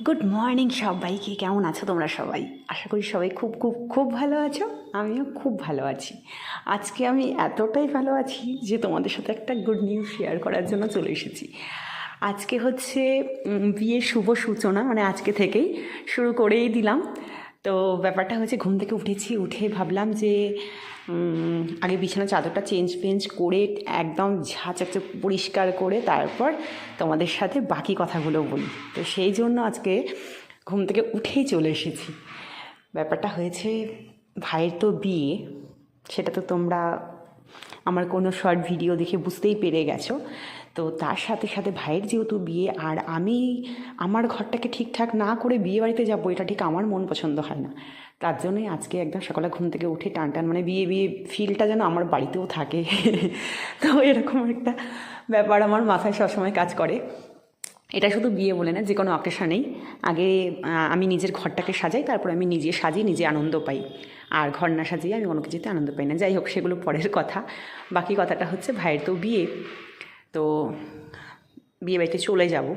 Good morning সবাইকে। কেমন আছো তোমরা সবাই? আশা করি সবাই খুব খুব খুব ভালো আছো। আমিও খুব ভালো আছি। আজকে আমি এতটাই ভালো আছি যে তোমাদের সাথে একটা গুড নিউজ শেয়ার করার জন্য চলে এসেছি। আজকে হচ্ছে বিয়ের শুভ সূচনা, মানে আজকে থেকেই শুরু করেই দিলাম। তো ব্যাপারটা হচ্ছে, ঘুম থেকে উঠে ভাবলাম যে আগে বিছানা চাদরটা চেঞ্জ করে একদম ঝাঁচাচে পরিষ্কার করে তারপর তোমাদের সাথে বাকি কথাগুলো বলি। তো সেই জন্য আজকে ঘুম থেকে উঠেই চলে এসেছি। ব্যাপারটা হয়েছে, ভাইয়ের তো বিয়ে, সেটা তো তোমরা আমার কোনো শর্ট ভিডিও দেখে বুঝতেই পেরে গেছো। তো তার সাথে সাথে ভাইয়ের যেহেতু বিয়ে, আর আমি আমার ঘরটাকে ঠিকঠাক না করে বিয়ে বাড়িতে যাবো, এটা ঠিক আমার মন পছন্দ হয় না। তার জন্যই আজকে একদম সকালে ঘুম থেকে উঠে টান মানে বিয়ে ফিলটা যেন আমার বাড়িতেও থাকে। তো এরকম একটা ব্যাপার আমার মাথায় সবসময় কাজ করে। এটা শুধু বিয়ে বলে না, যে কোনো অকেশনেই আগে আমি নিজের ঘরটাকে সাজাই, তারপর আমি নিজে সাজিয়ে নিজে আনন্দ পাই। আর ঘর না সাজিয়ে আমি কোনো কিছুতে আনন্দ পাই না। যাই হোক, সেগুলো পরের কথা। বাকি কথাটা হচ্ছে, ভাইয়ের তো বিয়ে, তো বিয়ে বাড়িতে চলে যাব।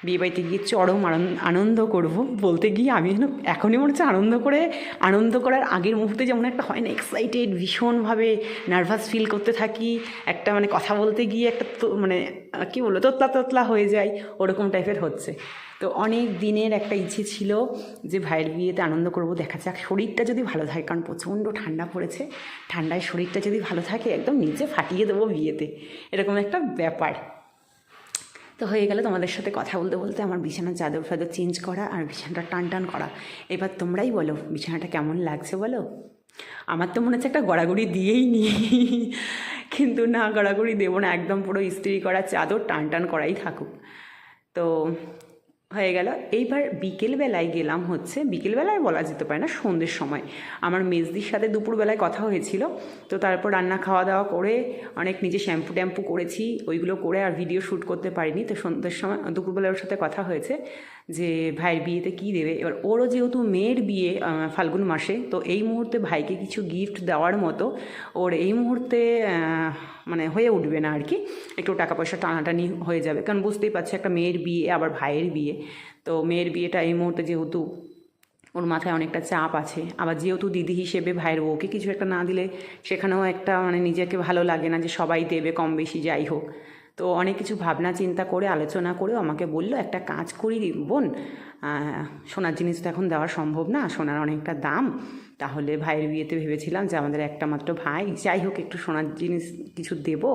বিয়ে বাড়িতে গিয়ে চরম আনন্দ করব। বলতে গিয়ে আমি এখনই মনে হচ্ছে আনন্দ করার আগের মুহূর্তে যেমন একটা হয় না, এক্সাইটেড, ভীষণভাবে নার্ভাস ফিল করতে থাকি, একটা মানে কথা বলতে গিয়ে একটা মানে কী বলবো, তোতলা হয়ে যায়, ওরকম টাইপের হচ্ছে। তো অনেক দিনের একটা ইচ্ছে ছিল যে ভাইয়ের বিয়েতে আনন্দ করব। দেখা যাক শরীরটা যদি ভালো থাকে, কারণ প্রচণ্ড ঠান্ডা পড়েছে। ঠান্ডায় শরীরটা যদি ভালো থাকে, একদম নিচে ফাটিয়ে দেবো বিয়েতে, এরকম একটা ব্যাপার। তো হয়ে গেল তোমাদের সাথে কথা বলতে বলতে আমার বিছানার চাদর ফাদর চেঞ্জ করা আর বিছানাটা টান করা। এবার তোমরাই বলো, বিছানাটা কেমন লাগছে বলো। আমার তো মনে হচ্ছে একটা গড়াগড়ি দিয়েই নি, কিন্তু না, গড়াগড়ি দেবো না, একদম পুরো ইস্ত্রি করা চাদর টান করাই থাকুক। তো হয়ে গেল। এইবার বিকেলবেলায় গেলাম, হচ্ছে বিকেলবেলায় বলা যেতে পারে না, সন্ধ্যের সময় আমার মেজদির সাথে দুপুরবেলায় কথা হয়েছিল। তো তারপর রান্না খাওয়া দাওয়া করে অনেক নিজে শ্যাম্পু করেছি, ওইগুলো করে আর ভিডিও শ্যুট করতে পারিনি। তো সন্ধ্যের সময় দুপুরবেলায় ওর সাথে কথা হয়েছে যে ভাইয়ের বিয়েতে কী দেবে। এবার ওরও যেহেতু মেয়ের বিয়ে ফাল্গুন মাসে, তো এই মুহূর্তে ভাইকে কিছু গিফট দেওয়ার মতো ওর এই মুহূর্তে মানে হয়ে উঠবে না আর কি। একটু টাকা পয়সা টানাটানি হয়ে যাবে, কারণ বুঝতেই পারছি একটা মেয়ের বিয়ে, আবার ভাইয়ের বিয়ে। তো মেয়ের বিয়েটা এই মুহূর্তে যেহেতু ওর মাথায় অনেকটা চাপ আছে, আবার যেহেতু দিদি হিসেবে ভাইয়ের বউকে কিছু একটা না দিলে সেখানেও একটা মানে নিজেকে ভালো লাগে না যে সবাই দেবে কম বেশি যাই হোক। তো অনেক কিছু ভাবনা চিন্তা করে আলোচনা করেও আমাকে বললো, একটা কাজ করি বোন, সোনার জিনিস তো এখন দেওয়া সম্ভব না, সোনার অনেকটা দাম। তাহলে ভাইয়ের বিয়েতে ভেবেছিলাম যে আমাদের একটা মাত্র ভাই, যাই হোক একটু সোনার জিনিস কিছু দেবো,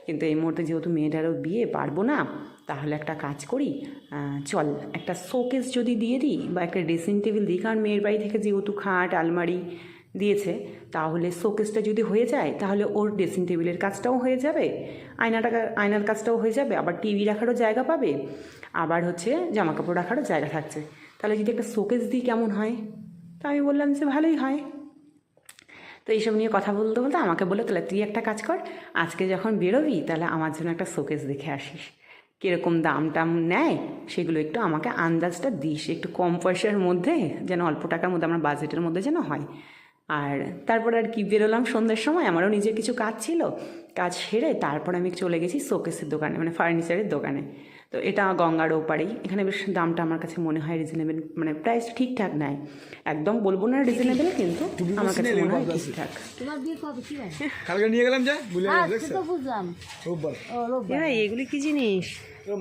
কিন্তু এই মুহূর্তে যেহেতু মেয়েটারও বিয়ে, পারবো না। তাহলে একটা কাজ করি, চল একটা শোকেস যদি দিয়ে দিই বা একটা ড্রেসিং টেবিল দিই, কারণ মেয়ের বাড়ি থেকে যেহেতু খাট আলমারি দিয়েছে, তাহলে শোকেসটা যদি হয়ে যায় তাহলে ওর ড্রেসিং টেবিলের কাজটাও হয়ে যাবে, আয়নার কাজটাও হয়ে যাবে, আবার টিভি রাখারও জায়গা পাবে, আবার হচ্ছে জামা কাপড় রাখারও জায়গা থাকছে। তাহলে যদি একটা শোকেস দিই কেমন হয়? তো আমি বললাম যে ভালোই হয়। তো এইসব নিয়ে কথা বলতে বলতে আমাকে বলে, তাহলে তুই একটা কাজ কর, আজকে যখন বেরোবি তাহলে আমার জন্য একটা শোকেস দেখে আসিস, কীরকম দাম টাম নেয় সেগুলো একটু আমাকে আন্দাজটা দিস, একটু কম পয়সার মধ্যে যেন, অল্প টাকার মধ্যে, আমার বাজেটের মধ্যে যেন হয়। আর তারপর আর কি, বেরোলাম সন্ধ্যের সময়, আমারও নিজের কিছু কাজ ছিল, কাজ সেরে তারপর আমি চলে গেছি শোকেসের দোকানে, মানে ফার্নিচারের দোকানে। তো এটা গঙ্গার ওপারেই, এখানে বেশ দামটা আমার কাছে মনে হয় রিজনেবল, মানে প্রাইস ঠিকঠাক নেয়, একদম বলবো না রিজনেবল, কিন্তু আমার কাছে মনে হয় ঠিকঠাক। কালকে নিয়ে গেলাম, যা ভুলে গেছি, বুঝলাম। রোববার। এগুলি কি জিনিস?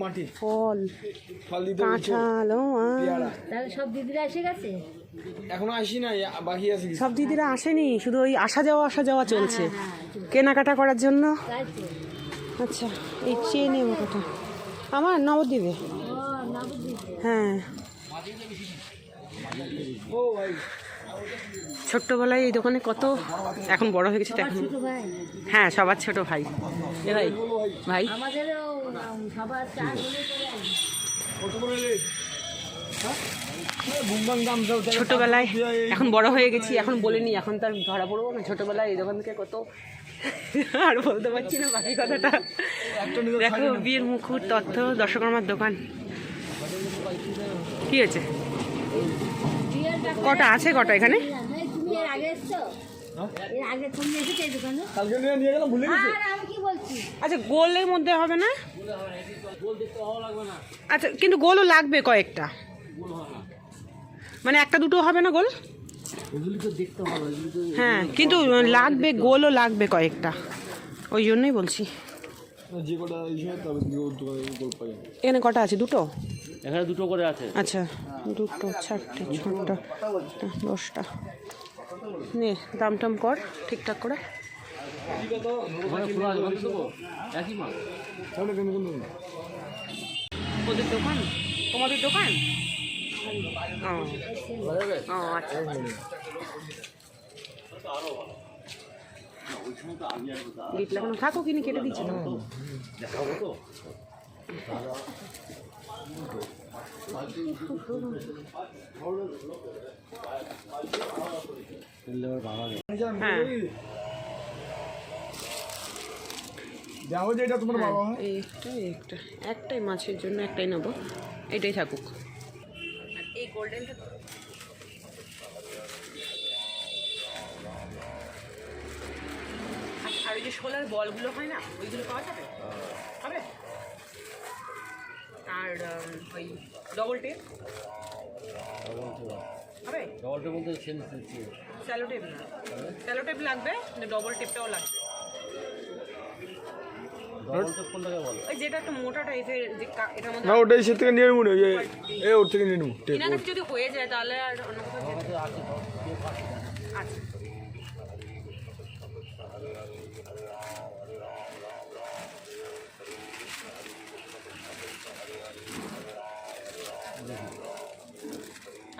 মাটি ফল, ফল দিতে কাঁঠাল, তাহলে সব দিদিরা এসে গেছে? এখনো আসি না, বাকি আছে। সব দিদিরা আসেনি, শুধু ওই আসা যাওয়া চলছে কেনাকাটা করার জন্য। তাই তো। আচ্ছা, এই চেনে ওটা আমার নবদ্বীপে। হ্যাঁ, ও ভাই, ছোট্টবেলায় এই দোকানে কত, এখন বড় হয়ে গেছে তো এখন। ছোট ভাই, হ্যাঁ, সবার ছোট ভাই। এ ভাই, ভাই আমাদেরও সবার চার হলে চলে আসবে। কত করে রে? বুমবাং দাম দাও। ছোটবেলায়, এখন বড় হয়ে গেছি, এখন বলিনি, এখন তার ধরা পড়বো না। ছোটবেলায় এই দোকান থেকে কত, আর বলতে পারছি না বাকি কথাটা। দেখো, বিয়ের মুখর তথ্য, দর্শকর্মার দোকান। কি হয়েছে? কটা আছে, কটা এখানে? তুমি এর আগে এসছো? এর আগে তুমি এসেছো এই দোকানে? কালকে নিয়ে গেলাম, ভুলে গেছি। আর আমি কি বলছি? আচ্ছা, গোলের মধ্যে হবে না? আচ্ছা, কিন্তু গোলও লাগবে কয়েকটা। মানে একটা দুটো হবে না গোল? এগুলি তো দেখতে ভালো, এগুলি তো হ্যাঁ, কিন্তু লাগবে, গোলও লাগবে কয়েকটা, ওই জন্যই বলছি। যে কটা ইয়ে তবে গোল পাই। এখানে কটা আছে? দুটো? এখানে দুটো করে আছে। আচ্ছা, দুটো, চারটে, ছটা, 10টা। নে দাম টাম কর ঠিকঠাক করে। একই মাল। ওদের দোকান? তোমাদের দোকান? ও আচ্ছা। গিট লাগানো থাকো, কিনে কেটে দিচ্ছি। হ্যাঁ, যাও যে এটা তোমার বাবা হয়। একটাই মাছের জন্য একটাই নেবো, এটাই থাকুক। এই গোল্ডেনটা আর ওই যে শোলার বলগুলো হয় না, ওইগুলো পাওয়া যাবে? হবে। আর ওই ডবল টেপ হবে? ডবল টেপ বলতে স্যালো টেপ না, স্যালো টেপ লাগবে, ডবল টেপটাও লাগবে। ডবল টেপ কোনটাকে বলে? ওই যেটা একটু মোটা টাইপের, যে এটার মধ্যে না ওটাই সে থেকে নিয়ে নেবো, এই ওর থেকে নিয়ে নেবো। এনার কাছে যদি হয়ে যায় তাহলে আর অন্য কোথাও যেতে। আচ্ছা,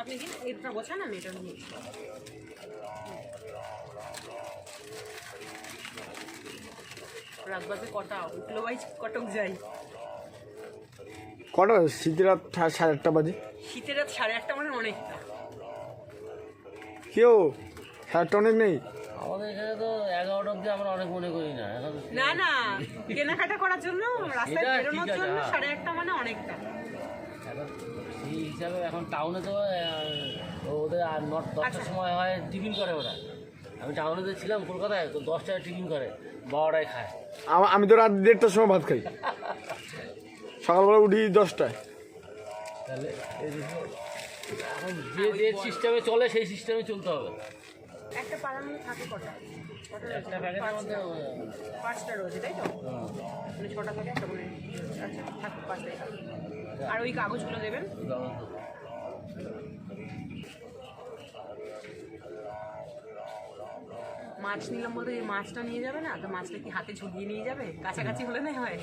আপনি কি এটা গোছান, আমি এটা নিয়ে রাত বাজে কটা? উঠলো ভাই, কটক যাই। কটা? শীতের রাত 8:30 বাজে। শীতের রাত 8:30 মানে অনেকটা। কেউ 8:30 অনেক নেই। আমাদের এখানে তো 11টা অবধি আমরা অনেক মনে করি না। এখন না না, কেনাকাটা করার জন্য, রাস্তায় এটা বেরোনোর ঠিক আছে, জন্য হ্যাঁ। 8:30 মানে অনেকটা। এখন সেই হিসাবে এখন টাউনে তো ওদের আর 10টার সময় হয় টিফিন করে ওরা। আমি টাউনে তো ছিলাম কলকাতায়, তো 10টায় টিফিন করে, 12টায় খায়। আমি তো রাত 1:30টার সময় ভাত খাই, সকালবেলা উঠি 10টায়। তাহলে এখন যে সিস্টেমে চলে সেই সিস্টেমে চলতে হবে। একটা পাড়ার মধ্যে থাকে কটা? একটা প্যাকেটের মধ্যে 5টা রয়েছে, তাই তো? মানে 6টা থাকে একটা করে। আচ্ছা, থাকুক 5টাই। আর ওই কাগজগুলো দেবেন। মাছ নিলাম বলতে, এই মাছটা নিয়ে যাবে না তো? মাছটা কি হাতে ঝুলিয়ে নিয়ে যাবে? কাছাকাছি হলে না হয়,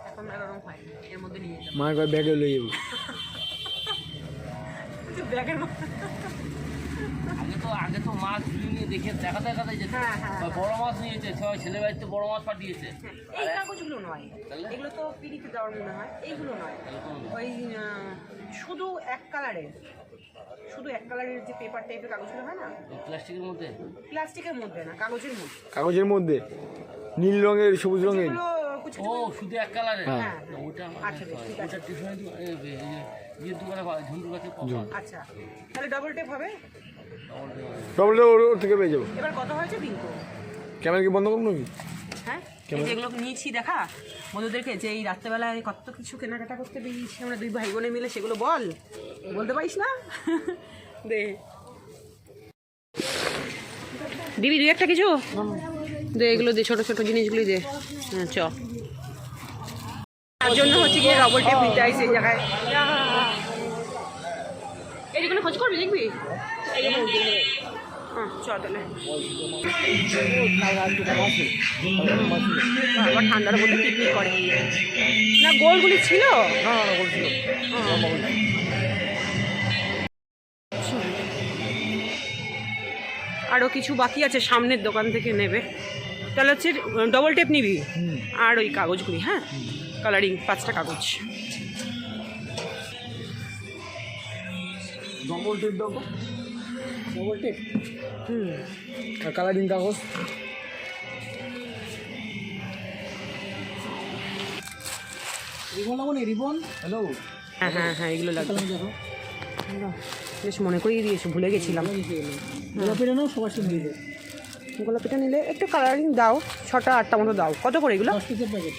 এখন আর ওরকম হয় না। এর মধ্যে নিয়ে যাবে, মায়ের কয় ব্যাগে লয়ে যাবো। ব্যাগের মধ্যে। আগে তো মাছ ঝুলিয়ে নিয়ে দেখাতে যেত। হ্যাঁ, হ্যাঁ, বা বড় মাছ নিয়েছে, সবাই ছেলে বাড়িতে বড় মাছ পাঠিয়েছে। এই কাগজগুলো নয়, এগুলো তো পিড়িতে দেওয়ার মনে হয়। এইগুলো নয়, ওই শুধু এক কালারের, যে পেপার টাইপের কাগজগুলো হয় না, প্লাস্টিকের মধ্যে। প্লাস্টিকের মধ্যে না, কাগজের মধ্যে। কাগজের মধ্যে নীল রঙের, সবুজ রঙের। যেগুলো কুচি ও শুধু এক কালারের। হ্যাঁ। ওটা আচ্ছা, বেশ, ঠিক আছে। ওটা টিফিনের ইয়ের দোকানে ঝুন্টুর কাছে পাওয়া। আচ্ছা, তাহলে ডবল টেপ হবে। প্রবলেম ওর থেকে পেয়ে যাবো। এবার কত হয়েছে দিন তো? ক্যামেরা কি বন্ধ করবো নাকি? হ্যাঁ, এই যেগুলো নিয়েছি দেখা বন্ধুদেরকে, যে এই রাত্রেবেলায় কত কিছু কেনাকাটা করতে বেরিয়েছি আমরা 2 ভাই বোনে মিলে, সেগুলো বলতে পারিস না? দে দিবি 2-1টা কিছু দে, এগুলো দে, ছোট ছোট জিনিসগুলি দে। হ্যাঁ, চ। তার জন্য হচ্ছে গিয়ে ডবল টেপ নিতে আসি এই জায়গায়। এই যেগুলো খোঁজ করবি, দেখবি? হ্যাঁ, চ তাহলে। আবার ঠান্ডার মধ্যে পিকনিক করে না? গোলগুলি ছিল না বলছিল। আরও কিছু বাকি আছে, সামনের দোকান থেকে নেবে। তাহলে হচ্ছে ডবল টেপ নিবি আর ওই কাগজগুলি, হ্যাঁ, কালারিং 5টা কাগজ। ডবল টেপ দাও, ডবল টেপ। আর কালারিং কাগজ। রিবন লাগবো না? রিবন। হ্যালো। হ্যাঁ হ্যাঁ হ্যাঁ, এগুলো লাগবে। বেশ মনে করিয়ে দিয়েছো, ভুলে গেছিলাম। গোলাপিটা নাও, সবার সাথে দিয়ে দেবো। গোলাপিটা নিলে একটু কালারিং দাও, 6টা 8টা মতো দাও। কত করে এগুলো? 10 পিসের প্যাকেট।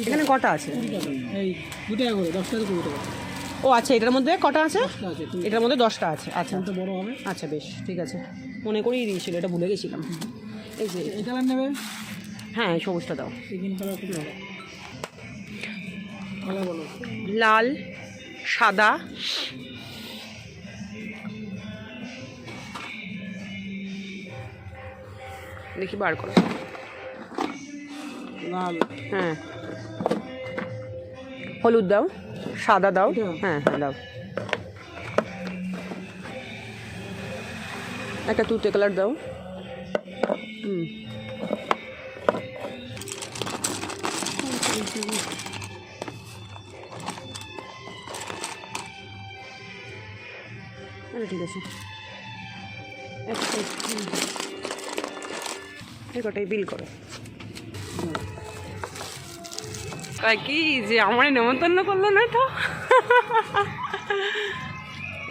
এখানে কটা আছে? 20 টাকা। এই 2 টাকা করে, 10 টাকা 20 টাকা। ও আচ্ছা, এটার মধ্যে কটা আছে? আছে এটার মধ্যে 10টা আছে। আচ্ছা তো বড় হবে। আচ্ছা বেশ, ঠিক আছে, মনে করেই দিয়েছিল, এটা ভুলে গেছিলাম। এই যে এই কালার নেবে? হ্যাঁ, এই সবুজটা দাও। এই গ্রিন কালার খুব ভালো। কালার বলো। লাল, সাদা, দেখি বার করো। লাল, হ্যাঁ, হলুদ দাও, সাদা দাও। এটা? হ্যাঁ হ্যাঁ দাও। একটা তুতে কালার দাও। হুম, আরে ঠিক আছে, এই কটাই বিল করো। কি যে আমার নেমন্তন্ন করলো না তো।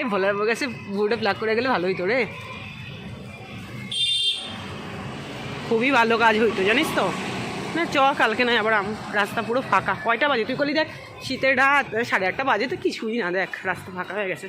এ ভোলার কাছে বুড়োটা প্লাগ করে গেলে ভালো হইতো রে, খুবই ভালো কাজ হইতো জানিস তো। না চ, কালকে নয় আবার রাস্তা পুরো ফাঁকা। কয়টা বাজে তুই করলি? দেখ শীতের রাত 8:30 বাজে তো কিছুই না, দেখ রাস্তা ফাঁকা হয়ে গেছে।